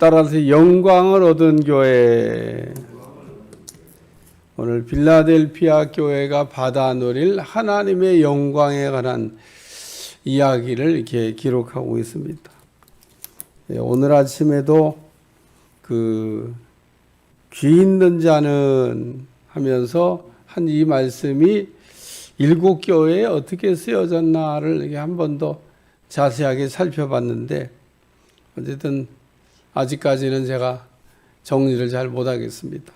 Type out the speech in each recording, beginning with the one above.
따라서 영광을 얻은 교회. 오늘 빌라델피아 교회가 받아 누릴 하나님의 영광에 관한 이야기를 이렇게 기록하고 있습니다. 오늘 아침에도 귀 있는 자는 하면서 한 이 말씀이 일곱 교회에 어떻게 쓰여졌나를 한 번 더 자세하게 살펴봤는데, 어쨌든 아직까지는 제가 정리를 잘 못하겠습니다.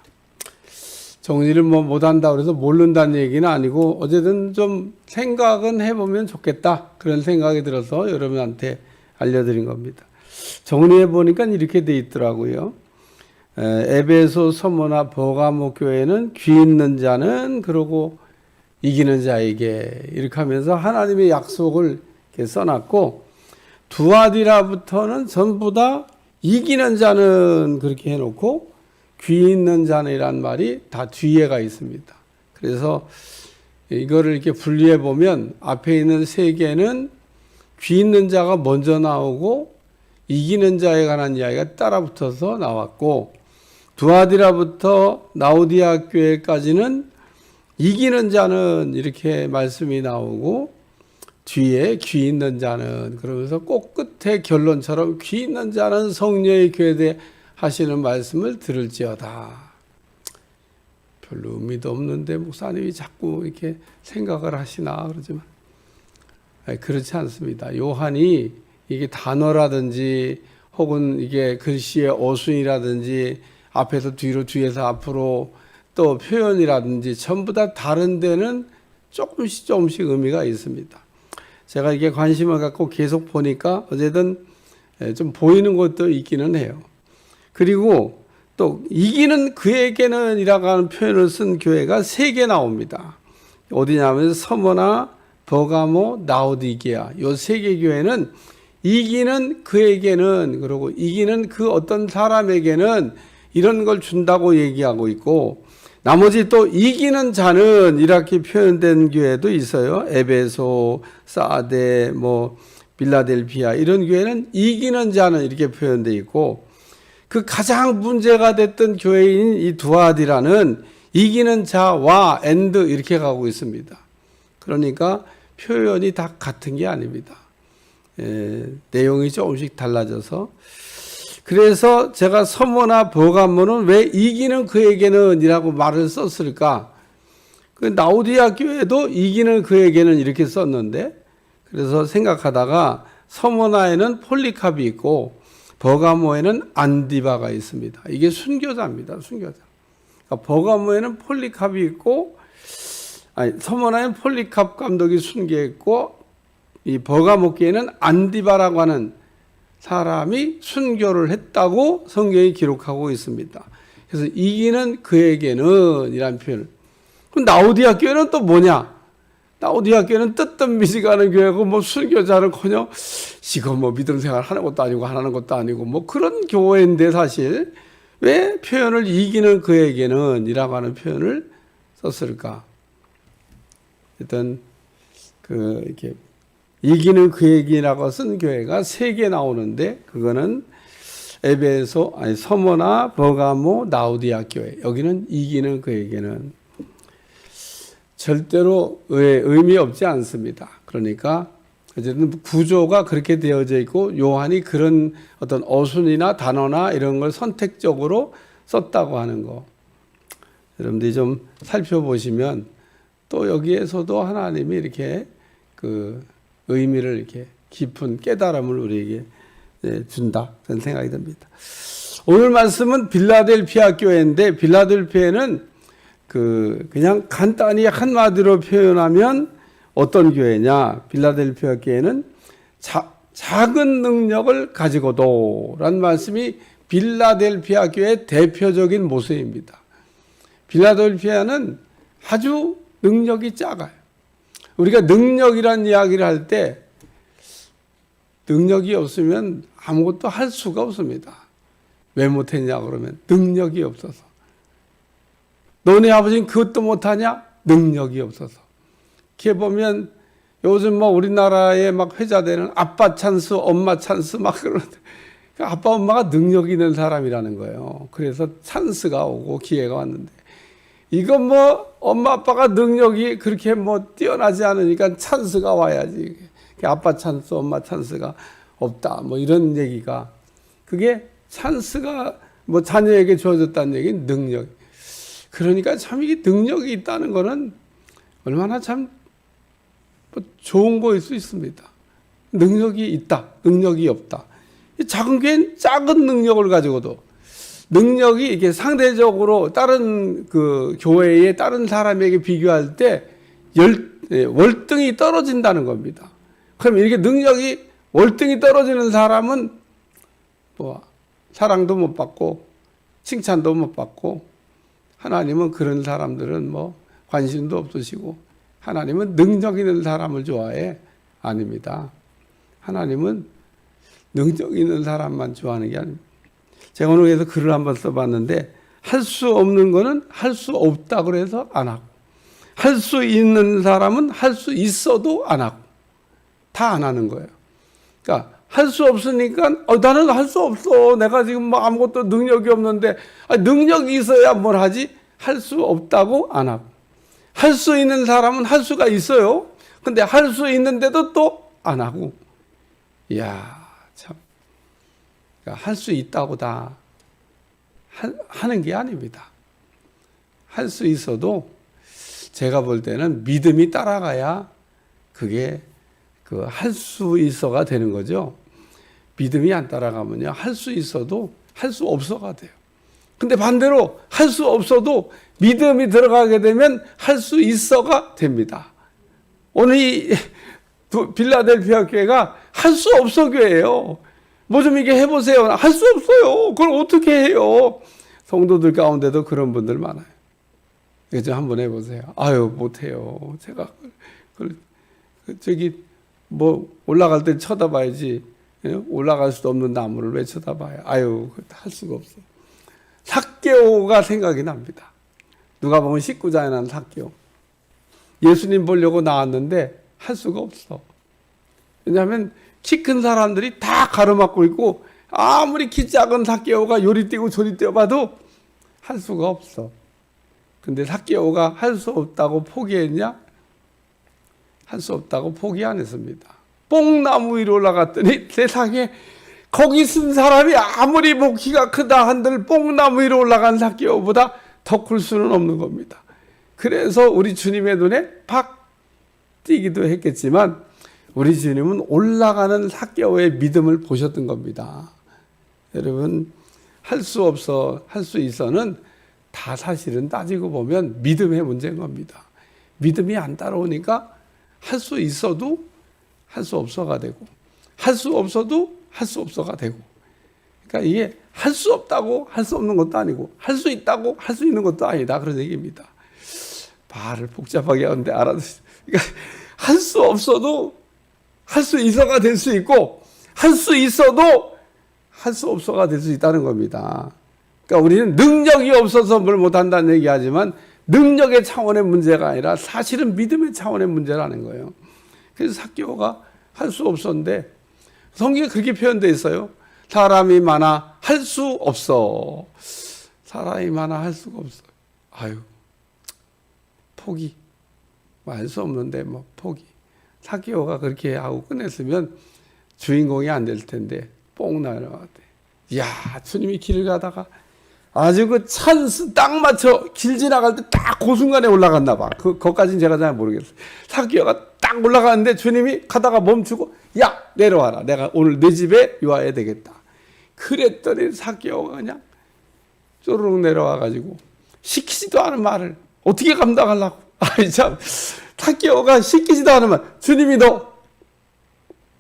정리를 못한다고 해서 모른다는 얘기는 아니고, 어쨌든 좀 생각은 해보면 좋겠다, 그런 생각이 들어서 여러분한테 알려드린 겁니다. 정리해 보니까 이렇게 돼 있더라고요. 에베소, 서모나, 버가모 교회는 귀 있는 자는 그러고 이기는 자에게, 이렇게 하면서 하나님의 약속을 이렇게 써놨고, 두아디라부터는 전부 다 이기는 자는 그렇게 해놓고, 귀 있는 자는이란 말이 다 뒤에가 있습니다. 그래서 이거를 이렇게 분리해 보면 앞에 있는 세 개는 귀 있는 자가 먼저 나오고 이기는 자에 관한 이야기가 따라 붙어서 나왔고, 두아디라부터 라오디아 교회까지는 이기는 자는 이렇게 말씀이 나오고, 뒤에 귀 있는 자는, 그러면서 꼭 끝에 결론처럼 귀 있는 자는 성령의 교회에 하시는 말씀을 들을지어다. 별로 의미도 없는데 목사님이 자꾸 이렇게 생각을 하시나 그러지만, 그렇지 않습니다. 요한이 이게 단어라든지 혹은 이게 글씨의 어순이라든지 앞에서 뒤로 뒤에서 앞으로 또 표현이라든지 전부 다 다른 데는 조금씩 의미가 있습니다. 제가 이게 관심을 갖고 계속 보니까 어쨌든 좀 보이는 것도 있기는 해요. 그리고 또 이기는 그에게는 이라고 하는 표현을 쓴 교회가 세 개 나옵니다. 어디냐면 서머나, 버가모, 라오디게아, 이 세 개 교회는 이기는 그에게는, 그리고 이기는 그 어떤 사람에게는 이런 걸 준다고 얘기하고 있고, 나머지 또 이기는 자는 이렇게 표현된 교회도 있어요. 에베소, 사데, 빌라델피아, 이런 교회는 이기는 자는 이렇게 표현되어 있고, 그 가장 문제가 됐던 교회인 이 두아디라는 이기는 자와 엔드 이렇게 가고 있습니다. 그러니까 표현이 다 같은 게 아닙니다. 내용이 조금씩 달라져서, 그래서 제가 서모나 버가모는 왜 이기는 그에게는 이라고 말을 썼을까? 그 라오디아 교회도 이기는 그에게는 이렇게 썼는데, 그래서 생각하다가 서모나에는 폴리캅이 있고 버가모에는 안디바가 있습니다. 이게 순교자입니다. 순교자. 그러니까 버가모에는 폴리캅이 있고, 서모나에는 폴리캅 감독이 순교했고, 이 버가모 교회는 안디바라고 하는 사람이 순교를 했다고 성경이 기록하고 있습니다. 그래서 이기는 그에게는 이란 표현. 그럼 라오디아 교회는 또 뭐냐? 라오디아 교회는 뜨뜻미지가는 교회고, 순교자는커녕 지금 믿음 생활 하는 것도 아니고 안 하는 것도 아니고 그런 교회인데, 사실 왜 표현을 이기는 그에게는 이라고 하는 표현을 썼을까? 일단 이렇게 이기는 그에게라고 쓴 교회가 세 개 나오는데, 그거는 에베소, 서모나, 버가모, 라오디아 교회. 여기는 이기는 그에게는 절대로 의미 없지 않습니다. 그러니까 어쨌든 구조가 그렇게 되어져 있고, 요한이 그런 어떤 어순이나 단어나 이런 걸 선택적으로 썼다고 하는 거, 여러분들이 좀 살펴보시면 또 여기에서도 하나님이 이렇게 의미를 이렇게 깊은 깨달음을 우리에게 준다, 그런 생각이 듭니다. 오늘 말씀은 빌라델피아 교회인데, 빌라델피아는 그냥 간단히 한마디로 표현하면 어떤 교회냐? 빌라델피아 교회는 작은 능력을 가지고도 라는 말씀이 빌라델피아 교회의 대표적인 모습입니다. 빌라델피아는 아주 능력이 작아요. 우리가 능력이란 이야기를 할 때 능력이 없으면 아무것도 할 수가 없습니다. 왜 못했냐 그러면 능력이 없어서. 너네 아버지는 그것도 못하냐? 능력이 없어서. 이렇게 보면 요즘 우리나라에 회자되는 아빠 찬스, 엄마 찬스 그러는데, 그러니까 아빠 엄마가 능력 있는 사람이라는 거예요. 그래서 찬스가 오고 기회가 왔는데, 이건 뭐 엄마 아빠가 능력이 그렇게 뭐 뛰어나지 않으니까 찬스가 와야지. 아빠 찬스, 엄마 찬스가 없다. 뭐 이런 얘기가, 그게 찬스가 뭐 자녀에게 주어졌다는 얘기는 능력. 그러니까 참 이게 능력이 있다는 거는 얼마나 참 좋은 거일 수 있습니다. 능력이 있다, 능력이 없다. 작은 교회는 작은 능력을 가지고도 능력이 이게 상대적으로 다른 그 교회의 다른 사람에게 비교할 때 월등히 떨어진다는 겁니다. 그럼 이렇게 능력이 월등히 떨어지는 사람은 뭐 사랑도 못 받고 칭찬도 못 받고, 하나님은 그런 사람들은 뭐 관심도 없으시고, 하나님은 능력 있는 사람을 좋아해? 아닙니다. 하나님은 능력 있는 사람만 좋아하는 게 아닙니다. 제가 오늘 그래서 글을 한번 써봤는데, 할 수 없는 거는 할 수 없다고 그래서 안 하고, 할 수 있는 사람은 할 수 있어도 안 하고, 다 안 하는 거예요. 그러니까 할 수 없으니까 나는 할 수 없어. 내가 지금 뭐 아무것도 능력이 없는데, 능력이 있어야 뭘 하지? 할 수 없다고 안 하고, 할 수 있는 사람은 할 수가 있어요. 근데 할 수 있는데도 또 안 하고. 이야, 참. 그러니까 할 수 있다고 다 하는 게 아닙니다. 할 수 있어도 제가 볼 때는 믿음이 따라가야 그게 그 할 수 있어가 되는 거죠. 믿음이 안 따라가면요, 할 수 있어도 할 수 없어가 돼요. 근데 반대로 할 수 없어도 믿음이 들어가게 되면 할 수 있어가 됩니다. 오늘 이 빌라델피아 교회가 할 수 없어 교회예요. 뭐 좀 이게 해보세요. 할 수 없어요. 그걸 어떻게 해요? 성도들 가운데도 그런 분들 많아요. 이거 좀 한번 해보세요. 아유, 못해요. 제가 저기 뭐 올라갈 때 쳐다봐야지. 올라갈 수도 없는 나무를 왜 쳐다봐요? 아유, 할 수가 없어. 삭개오가 생각이 납니다. 누가 보면 19장에 나온 삭개오. 예수님 보려고 나왔는데 할 수가 없어. 왜냐하면 키 큰 사람들이 다 가로막고 있고, 아무리 키 작은 삭개오가 요리 뛰고 저리 뛰어봐도 할 수가 없어. 근데 삭개오가 할 수 없다고 포기했냐? 할 수 없다고 포기 안 했습니다. 뽕나무 위로 올라갔더니 세상에 거기 쓴 사람이 아무리 뭐 키가 크다 한들 뽕나무 위로 올라간 삭개오보다 더 클 수는 없는 겁니다. 그래서 우리 주님의 눈에 팍 띄기도 했겠지만, 우리 주님은 올라가는 삭개오의 믿음을 보셨던 겁니다. 여러분, 할 수 없어, 할 수 있어는 다 사실은 따지고 보면 믿음의 문제인 겁니다. 믿음이 안 따라오니까 할 수 있어도 할 수 없어가 되고, 할 수 없어도 할 수 없어가 되고. 그러니까 이게 할 수 없다고 할 수 없는 것도 아니고, 할 수 있다고 할 수 있는 것도 아니다, 그런 얘기입니다. 말을 복잡하게 하는데 알아두시죠. 그러니까 할 수 없어도 할 수 있어가 될 수 있고, 할 수 있어도 할 수 없어가 될 수 있다는 겁니다. 그러니까 우리는 능력이 없어서 뭘 못한다는 얘기하지만, 능력의 차원의 문제가 아니라 사실은 믿음의 차원의 문제라는 거예요. 그래서 삭개오가 할 수 없었는데, 성경에 그렇게 표현되어 있어요. 사람이 많아 할 수 없어. 사람이 많아 할 수가 없어. 아유, 포기. 할 수 없는데 뭐 포기. 삭개오가 그렇게 하고 끝냈으면 주인공이 안 될 텐데 뽕 날아갔대. 이야, 주님이 길을 가다가 아주 그 찬스 딱 맞춰 길 지나갈 때 딱 그 순간에 올라갔나 봐. 그것까지는 제가 잘 모르겠어요. 삭개오가 딱 올라가는데 주님이 가다가 멈추고, 야, 내려와라. 내가 오늘 내 집에 요하야 되겠다. 그랬더니 삭개오가 그냥 쪼르륵 내려와가지고 시키지도 않은 말을 어떻게 감당하려고. 아이 참, 삭개오가 시키지도 않은 말. 주님이 너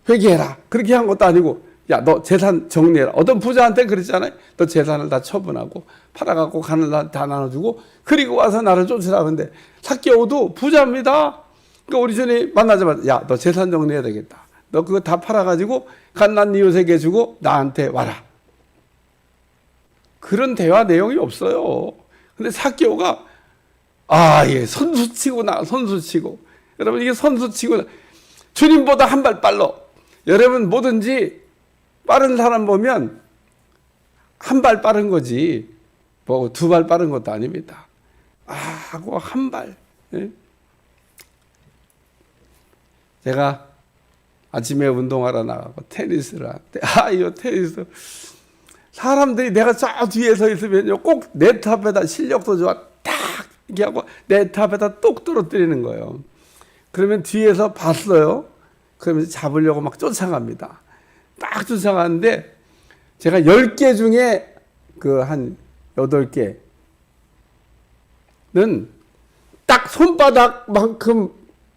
회개해라. 그렇게 한 것도 아니고, 야, 너 재산 정리해라. 어떤 부자한테 그랬잖아요. 너 재산을 다 처분하고 팔아갖고 가는 날 다 나눠주고 그리고 와서 나를 쫓으라. 근데 삭개오도 부자입니다. 그러니까 우리 전에 만나자마자, 야, 너 재산 정리해야 되겠다. 너 그거 다 팔아가지고 갓난 이웃에게 주고 나한테 와라. 그런 대화 내용이 없어요. 근데 삭개오가 예, 선수치고 선수치고. 여러분, 이게 선수치고 주님보다 한 발 빨라. 여러분, 뭐든지 빠른 사람 보면 한 발 빠른 거지 뭐 두 발 빠른 것도 아닙니다. 하고 한 발. 예? 제가 아침에 운동하러 나가고 테니스를 하는데 이 테니스 사람들이 내가 저 뒤에 서 있으면요 꼭 네트 앞에다 실력도 좋아 딱 이렇게 하고 네트 앞에다 똑 떨어뜨리는 거예요. 그러면 뒤에서 봤어요. 그러면서 잡으려고 막 쫓아갑니다. 딱 쫓아가는데 제가 10개 중에 그 한 8개는 딱 손바닥만큼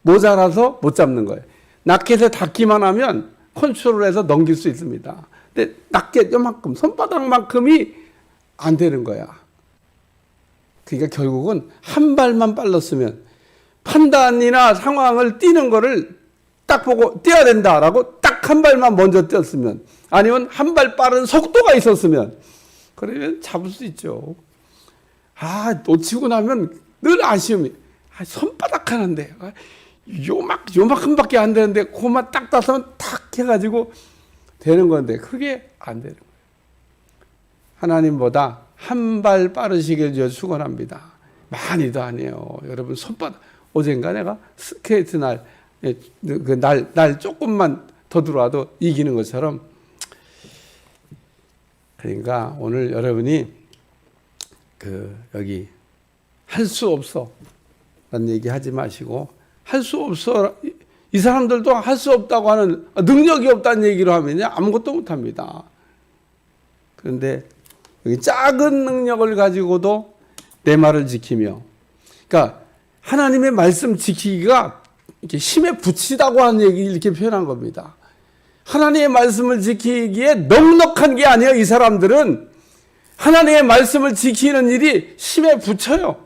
모자라서 못 잡는 거예요. 라켓에 닿기만 하면 컨트롤해서 넘길 수 있습니다. 근데 라켓 요만큼 손바닥만큼이 안 되는 거야. 그러니까 결국은 한 발만 빨랐으면 판단이나 상황을 뛰는 거를 딱 보고 뛰어야 된다라고 딱 한 발만 먼저 뛰었으면 아니면 한 발 빠른 속도가 있었으면 그러면 잡을 수 있죠. 놓치고 나면 늘 아쉬움이 손바닥 하는데 요만큼밖에 안 되는데 그만 딱 따서면 탁 해가지고 되는 건데 그게 안 되는 거예요. 하나님보다 한 발 빠르시길 저 축원합니다. 많이도 아니에요. 여러분 손바닥 어젠가 내가 스케이트 날 조금만 더 들어와도 이기는 것처럼 그러니까 오늘 여러분이 여기 할 수 없어 라는 얘기 하지 마시고 할 수 없어 이 사람들도 할 수 없다고 하는 능력이 없다는 얘기로 하면 아무것도 못합니다. 그런데 여기 작은 능력을 가지고도 내 말을 지키며 그러니까 하나님의 말씀 지키기가 이렇게 힘에 부치다고 하는 얘기를 이렇게 표현한 겁니다. 하나님의 말씀을 지키기에 넉넉한 게 아니에요. 이 사람들은 하나님의 말씀을 지키는 일이 힘에 부쳐요.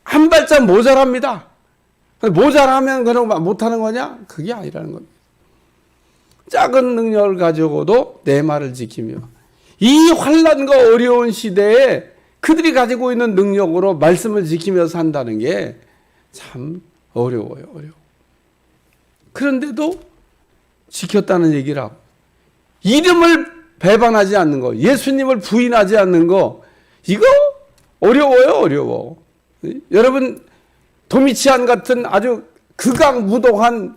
한 발짝 모자랍니다. 모자라면 그런 거 못하는 거냐? 그게 아니라는 겁니다. 작은 능력을 가지고도 내 말을 지키며 이 환난과 어려운 시대에 그들이 가지고 있는 능력으로 말씀을 지키며 산다는 게 참 어려워요. 그런데도 지켰다는 얘기를 하고 이름을 배반하지 않는 거, 예수님을 부인하지 않는 거 이거 어려워. 여러분 도미치안 같은 아주 극악무도한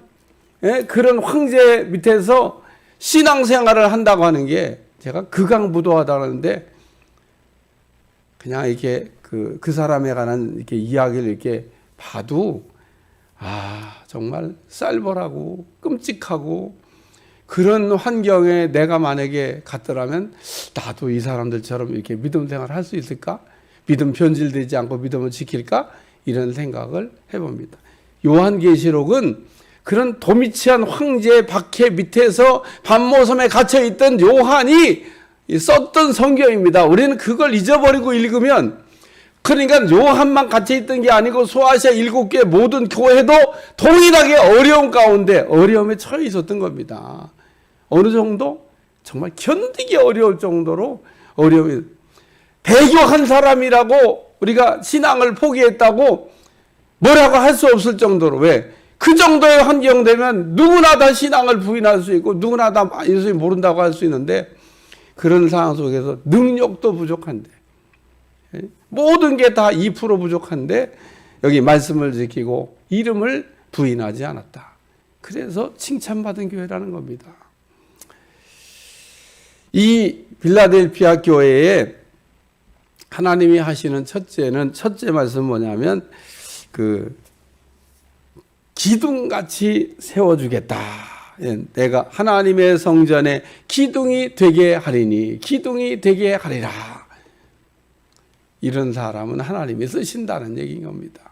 그런 황제 밑에서 신앙생활을 한다고 하는 게 제가 극악무도하다는데 그냥 이렇게 그 사람에 관한 이렇게 이야기를 이렇게 봐도 정말 쌀벌하고 끔찍하고 그런 환경에 내가 만약에 갔더라면 나도 이 사람들처럼 이렇게 믿음 생활을 할 수 있을까? 믿음 변질되지 않고 믿음을 지킬까? 이런 생각을 해봅니다. 요한계시록은 그런 도미치안 황제의 박해 밑에서 밤모섬에 갇혀있던 요한이 썼던 성경입니다. 우리는 그걸 잊어버리고 읽으면 그러니까 요한만 갇혀있던 게 아니고 소아시아 7개 모든 교회도 동일하게 어려움 가운데 어려움에 처해 있었던 겁니다. 어느 정도? 정말 견디기 어려울 정도로 어려움이 배교한 사람이라고 우리가 신앙을 포기했다고 뭐라고 할 수 없을 정도로 왜? 그 정도의 환경 되면 누구나 다 신앙을 부인할 수 있고 누구나 다 예수님 모른다고 할 수 있는데 그런 상황 속에서 능력도 부족한데 모든 게 다 2% 부족한데 여기 말씀을 지키고 이름을 부인하지 않았다. 그래서 칭찬받은 교회라는 겁니다. 이 빌라델피아 교회에 하나님이 하시는 첫째 말씀은 뭐냐면 기둥같이 세워주겠다. 내가 하나님의 성전에 기둥이 되게 하리니 기둥이 되게 하리라. 이런 사람은 하나님이 쓰신다는 얘기인 겁니다.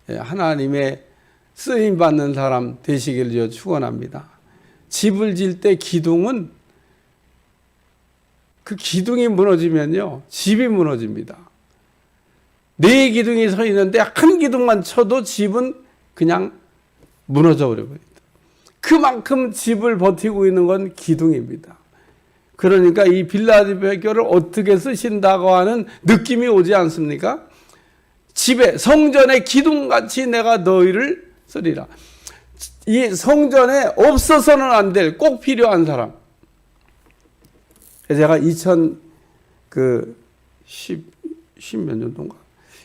하나님의 쓰임받는 사람 되시기를 축원합니다. 집을 질 때 기둥은 그 기둥이 무너지면요 집이 무너집니다. 4기둥이 서 있는데 한 기둥만 쳐도 집은 그냥 무너져 버립니다. 그만큼 집을 버티고 있는 건 기둥입니다. 그러니까 이 빌라델피아 교회를 어떻게 쓰신다고 하는 느낌이 오지 않습니까? 집에 성전의 기둥같이 내가 너희를 쓰리라. 이 성전에 없어서는 안 될 꼭 필요한 사람. 제가 10몇 년도인가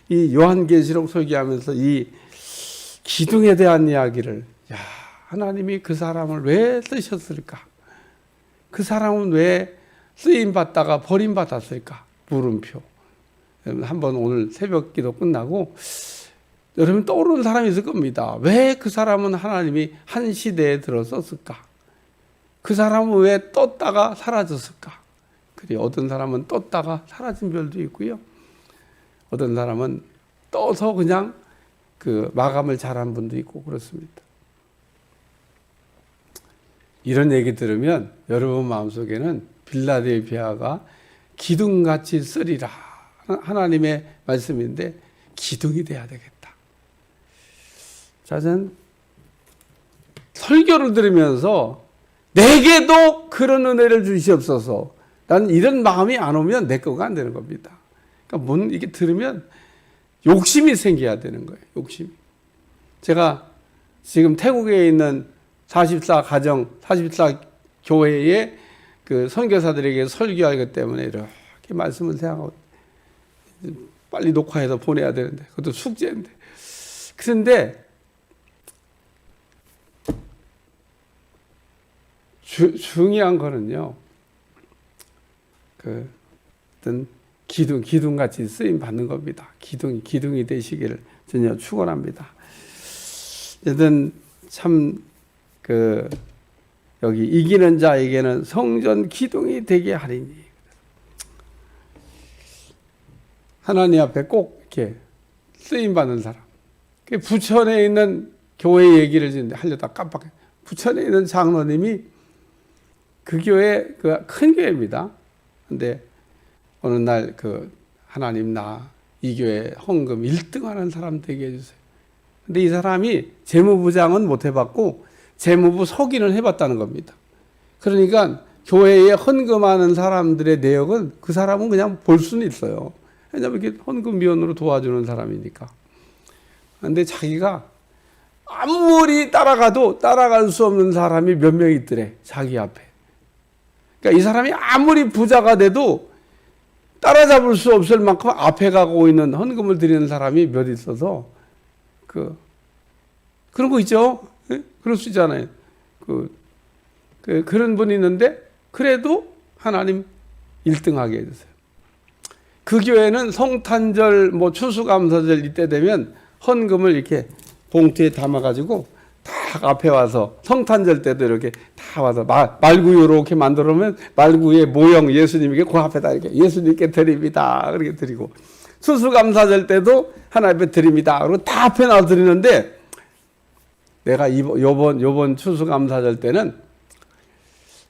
이 요한계시록 설교하면서 이 기둥에 대한 이야기를, 하나님이 그 사람을 왜 쓰셨을까? 그 사람은 왜 쓰임 받다가 버림 받았을까? 물음표. 한번 오늘 새벽 기도 끝나고 여러분 떠오르는 사람이 있을 겁니다. 왜 그 사람은 하나님이 한 시대에 들어섰을까? 그 사람은 왜 떴다가 사라졌을까? 그래, 어떤 사람은 떴다가 사라진 별도 있고요. 어떤 사람은 떠서 그냥 그 마감을 잘한 분도 있고 그렇습니다. 이런 얘기 들으면 여러분 마음속에는 빌라델비아가 기둥같이 쓰리라, 하나님의 말씀인데 기둥이 돼야 되겠다. 자, 저는 설교를 들으면서 내게도 그런 은혜를 주시옵소서, 나는 이런 마음이 안 오면 내 거가 안 되는 겁니다. 그러니까 이게 들으면 욕심이 생겨야 되는 거예요. 욕심이. 제가 지금 태국에 있는 44 교회의 그 선교사들에게 설교하기 때문에 이렇게 말씀을 생각하고 빨리 녹화해서 보내야 되는데 그것도 숙제인데. 그런데 중요한 거는요, 그 어떤 기둥같이 쓰임 받는 겁니다. 기둥이 되시기를 전혀 축원합니다. 여튼 참 여기 이기는 자에게는 성전 기둥이 되게 하리니, 하나님 앞에 꼭 이렇게 쓰임 받는 사람. 부천에 있는 교회 얘기를 하려다 깜빡해. 부천에 있는 장로님이 그 교회 큰 교회입니다. 근데 어느 날 하나님 나 이 교회 헌금 1등 하는 사람 되게 해주세요. 근데 이 사람이 재무부장은 못 해봤고 재무부 서기는 해봤다는 겁니다. 그러니까 교회에 헌금하는 사람들의 내역은 그 사람은 그냥 볼 수는 있어요. 왜냐하면 이렇게 헌금위원으로 도와주는 사람이니까. 근데 자기가 아무리 따라가도 따라갈 수 없는 사람이 몇 명 있더래, 자기 앞에. 그러니까 이 사람이 아무리 부자가 돼도 따라잡을 수 없을 만큼 앞에 가고 있는, 헌금을 드리는 사람이 몇 있어서 그런 거 있죠. 예? 그럴 수 있잖아요. 그런 분이 있는데 그래도 하나님 1등하게 해주세요. 그 교회는 성탄절, 추수감사절 이때 되면 헌금을 이렇게 봉투에 담아가지고 딱 앞에 와서, 성탄절 때도 이렇게 다 와서 말구 이렇게 만들어 놓으면 말구의 모형 예수님에게 그 앞에다 이렇게 예수님께 드립니다, 그렇게 드리고, 추수감사절 때도 하나님께 드립니다, 그리고 다 앞에 놔 드리는데, 내가 요번 추수감사절 때는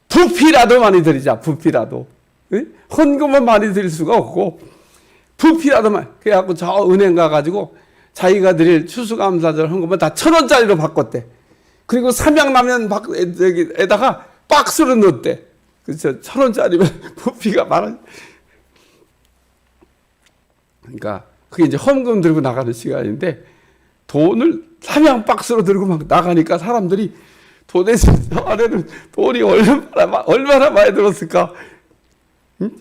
부피라도 많이 드리자, 부피라도. 헌금은 많이 드릴 수가 없고 부피라도 많이. 그래갖고 저 은행 가가지고 자기가 드릴 추수감사절 헌금은 다 1,000원짜리로 바꿨대. 그리고 삼양라면에다가 박스로 넣었대. 그렇죠. 1,000원짜리면 부피가 많아. 그러니까 그게 이제 헌금 들고 나가는 시간인데, 돈을 삼양 박스로 들고 막 나가니까 사람들이 도대체 저 안에는 돈이 얼마나 많이 들었을까.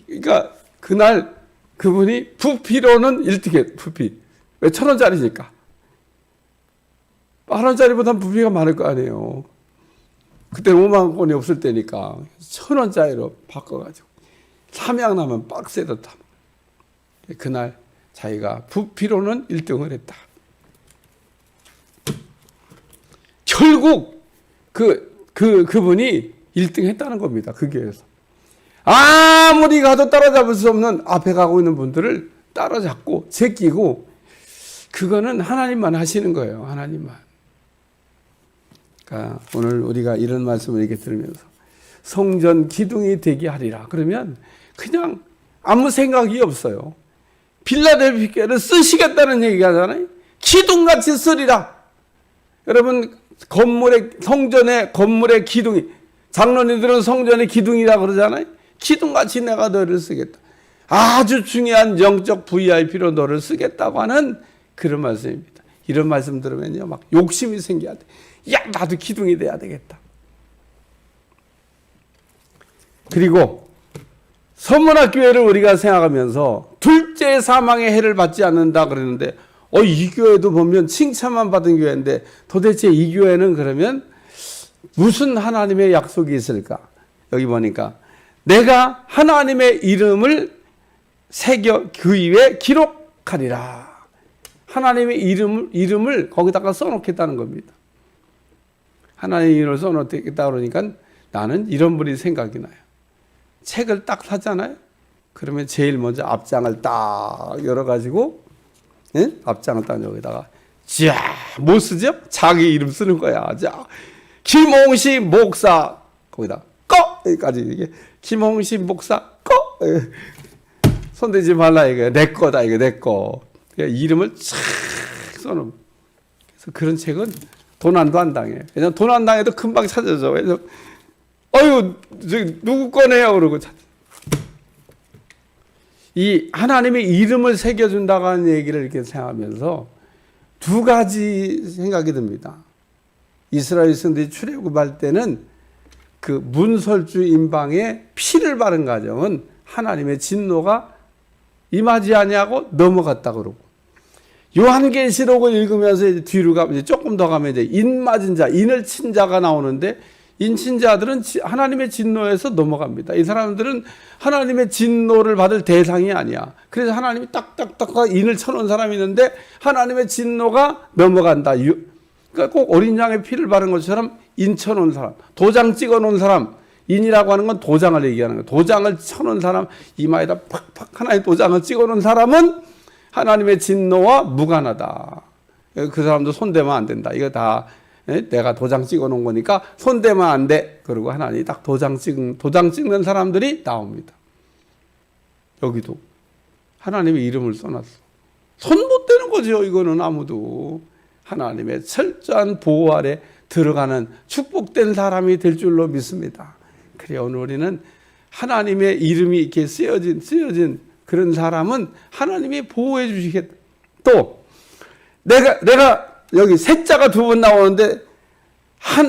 그러니까 그날 그분이 부피로는 1등에, 부피. 왜 1,000원짜리니까. 10,000원짜리보다 부피가 많을 거 아니에요. 그때는 5만 원이 없을 때니까 1,000원짜리로 바꿔가지고 삼양라면 박스에다 담아. 그날 자기가 부피로는 1등을 했다. 결국 그분이 1등 했다는 겁니다. 그 교회에서. 아무리 가도 따라잡을 수 없는 앞에 가고 있는 분들을 따라잡고 제끼고, 그거는 하나님만 하시는 거예요. 하나님만. 그러니까 오늘 우리가 이런 말씀을 이렇게 들으면서 성전 기둥이 되게 하리라. 그러면 그냥 아무 생각이 없어요. 빌라델피아 교회를 쓰시겠다는 얘기하잖아요. 기둥같이 쓰리라. 여러분, 성전의 건물의 기둥이, 장로님들은 성전의 기둥이라 그러잖아요. 기둥같이 내가 너를 쓰겠다. 아주 중요한 영적 VIP로 너를 쓰겠다고 하는 그런 말씀입니다. 이런 말씀 들으면요, 막 욕심이 생겨야 돼. 야, 나도 기둥이 돼야 되겠다. 그리고 서문학교회를 우리가 생각하면서 둘째 사망의 해를 받지 않는다 그러는데 이 교회도 보면 칭찬만 받은 교회인데 도대체 이 교회는 그러면 무슨 하나님의 약속이 있을까? 여기 보니까 내가 하나님의 이름을 새겨 그 위에 기록하리라. 하나님의 이름을 거기다가 써놓겠다는 겁니다. 하나님의 이름을 써놓겠다 그러니까 나는 이런 분이 생각이 나요. 책을 딱 사잖아요. 그러면 제일 먼저 앞장을 딱 열어가지고, 예? 앞장을 딱 여기다가, 뭐 쓰죠? 자기 이름 쓰는 거야. 자, 김홍식 목사, 거기다, 여기까지, 이게, 김홍식 목사, 손대지 말라, 이거. 내 거다, 이거, 내 거. 이름을 쫙 써놓은. 그래서 그런 책은 도난도 안 당해. 왜냐면 도난 당해도 금방 찾아져. 그래서 누구 거네요? 그러고 찾아. 이 하나님의 이름을 새겨준다고 하는 얘기를 이렇게 생각하면서 두 가지 생각이 듭니다. 이스라엘 백성들이 출애굽할 때는 그 문설주 임방에 피를 바른 가정은 하나님의 진노가 임하지 아니하고 넘어갔다 그러고, 요한계시록을 읽으면서 이제 뒤로 가면 조금 더 가면 이제 인 맞은 자, 인을 친 자가 나오는데 인친 자들은 하나님의 진노에서 넘어갑니다. 이 사람들은 하나님의 진노를 받을 대상이 아니야. 그래서 하나님이 딱딱딱 인을 쳐놓은 사람이 있는데 하나님의 진노가 넘어간다. 그러니까 꼭 어린 양의 피를 바른 것처럼 인 쳐놓은 사람, 도장 찍어놓은 사람, 인이라고 하는 건 도장을 얘기하는 거예요. 도장을 쳐놓은 사람, 이마에다 팍팍 하나의 도장을 찍어놓은 사람은 하나님의 진노와 무관하다. 그 사람도 손대면 안 된다. 이거 다 내가 도장 찍어 놓은 거니까 손대면 안 돼. 그리고 하나님이 딱 도장 찍는 사람들이 나옵니다. 여기도 하나님의 이름을 써놨어. 손 못 대는 거죠. 이거는 아무도. 하나님의 철저한 보호 아래 들어가는 축복된 사람이 될 줄로 믿습니다. 그래 오늘 우리는 하나님의 이름이 이렇게 쓰여진 그런 사람은 하나님이 보호해 주시겠다. 또 내가 여기 셋자가 두 번 나오는데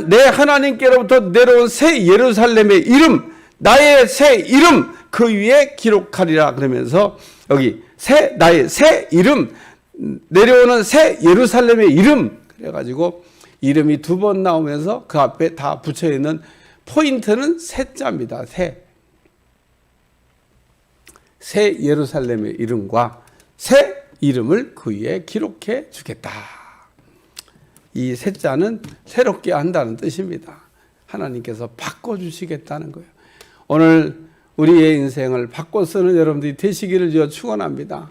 내 하나님께로부터 내려온 새 예루살렘의 이름, 나의 새 이름 그 위에 기록하리라 그러면서 여기 나의 새 이름, 내려오는 새 예루살렘의 이름 그래가지고 이름이 두 번 나오면서 그 앞에 다 붙여 있는 포인트는 셋자입니다. 새 예루살렘의 이름과 새 이름을 그 위에 기록해 주겠다. 이 셋자는 새롭게 한다는 뜻입니다. 하나님께서 바꿔주시겠다는 거예요. 오늘 우리의 인생을 바꿔 쓰는 여러분들이 되시기를 주어 축원합니다.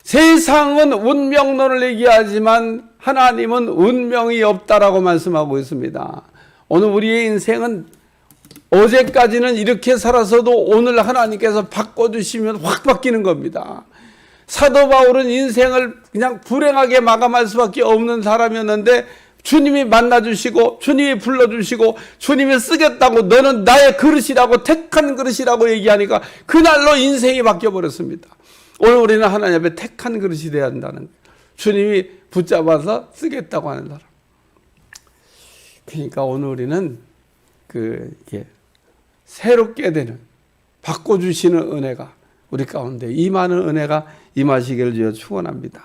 세상은 운명론을 얘기하지만 하나님은 운명이 없다라고 말씀하고 있습니다. 오늘 우리의 인생은 어제까지는 이렇게 살아서도 오늘 하나님께서 바꿔주시면 확 바뀌는 겁니다. 사도 바울은 인생을 그냥 불행하게 마감할 수밖에 없는 사람이었는데 주님이 만나주시고 주님이 불러주시고 주님이 쓰겠다고 너는 나의 그릇이라고 택한 그릇이라고 얘기하니까 그날로 인생이 바뀌어버렸습니다. 오늘 우리는 하나님 앞에 택한 그릇이 되어야 한다는 거예요. 주님이 붙잡아서 쓰겠다고 하는 사람. 그러니까 오늘 우리는 이게 새롭게 되는 바꿔주시는 은혜가 우리 가운데 임하는 은혜가 임하시기를 주여 축원합니다.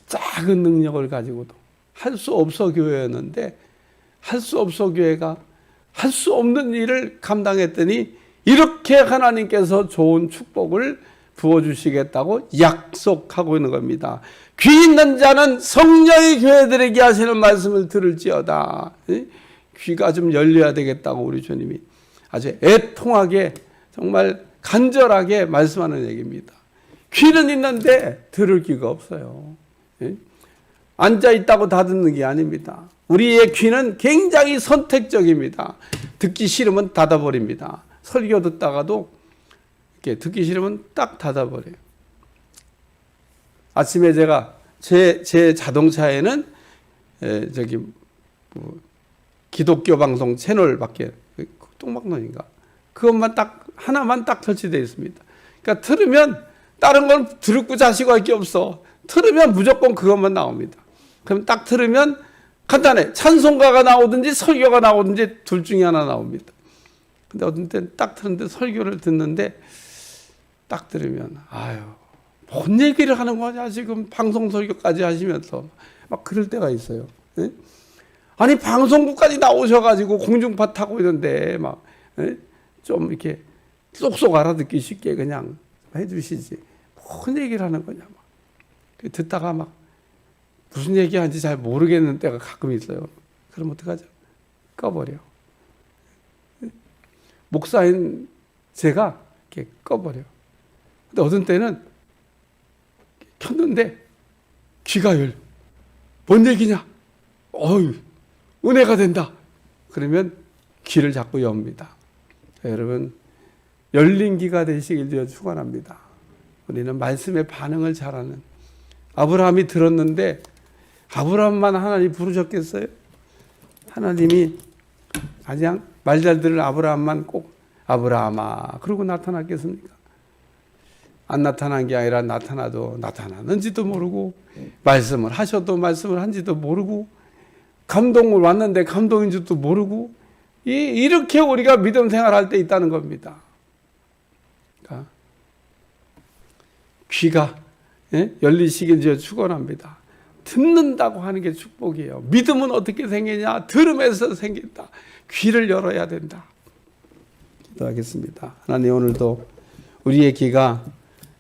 작은 능력을 가지고도 할 수 없어 교회였는데 할 수 없어 교회가 할 수 없는 일을 감당했더니 이렇게 하나님께서 좋은 축복을 부어주시겠다고 약속하고 있는 겁니다. 귀 있는 자는 성령의 교회들에게 하시는 말씀을 들을지어다. 귀가 좀 열려야 되겠다고 우리 주님이 아주 애통하게 정말 간절하게 말씀하는 얘기입니다. 귀는 있는데 들을 귀가 없어요. 앉아있다고 다 듣는 게 아닙니다. 우리의 귀는 굉장히 선택적입니다. 듣기 싫으면 닫아버립니다. 설교 듣다가도 이렇게 듣기 싫으면 딱 닫아버려요. 아침에 제가 제 자동차에는 기독교 방송 채널밖에 똥방론인가 그것만 딱 하나만 딱 설치되어 있습니다. 그러니까 들으면 다른 건 듣고 자시고 할 게 없어. 들으면 무조건 그것만 나옵니다. 그럼 딱 들으면 간단해. 찬송가가 나오든지 설교가 나오든지 둘 중에 하나 나옵니다. 근데 어떤 때는 딱 들었는데 설교를 듣는데 딱 들으면 아유 뭔 얘기를 하는 거냐 지금 방송 설교까지 하시면서 막 그럴 때가 있어요. 예? 아니 방송국까지 나오셔가지고 공중파 타고 있는데 막 좀 이렇게 쏙쏙 알아듣기 쉽게 그냥 해주시지 뭔 얘기를 하는 거냐 막 듣다가 막 무슨 얘기하는지 잘 모르겠는 때가 가끔 있어요. 그럼 어떡하죠? 꺼버려. 목사인 제가 이렇게 꺼버려. 근데 어떤 때는 켰는데 귀가 열려. 뭔 얘기냐? 어휴, 은혜가 된다. 그러면 귀를 자꾸 엽니다. 자, 여러분, 열린 귀가 되시길 주여 축원합니다. 우리는 말씀에 반응을 잘하는 아브라함이 들었는데 아브라함만 하나님 부르셨겠어요? 하나님이 가장 말 잘 들은 아브라함만 꼭 아브라함아 그러고 나타났겠습니까? 안 나타난 게 아니라 나타나도 나타났는지도 모르고 말씀을 하셔도 말씀을 한지도 모르고 감동을 왔는데 감동인지도 모르고 이렇게 우리가 믿음 생활할 때 있다는 겁니다. 그러니까 귀가 열리시길 주여 축원합니다. 듣는다고 하는 게 축복이에요. 믿음은 어떻게 생기냐? 들음에서 생긴다. 귀를 열어야 된다. 기도하겠습니다. 하나님 오늘도 우리의 귀가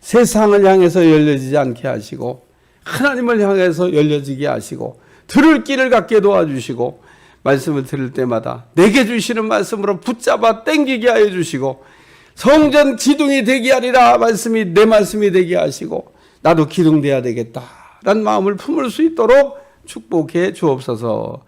세상을 향해서 열려지지 않게 하시고 하나님을 향해서 열려지게 하시고 들을 귀를 갖게 도와주시고 말씀을 들을 때마다 내게 주시는 말씀으로 붙잡아 당기게 하여 주시고 성전 기둥이 되게 하리라 말씀이 내 말씀이 되게 하시고 나도 기둥돼야 되겠다 라는 마음을 품을 수 있도록 축복해 주옵소서.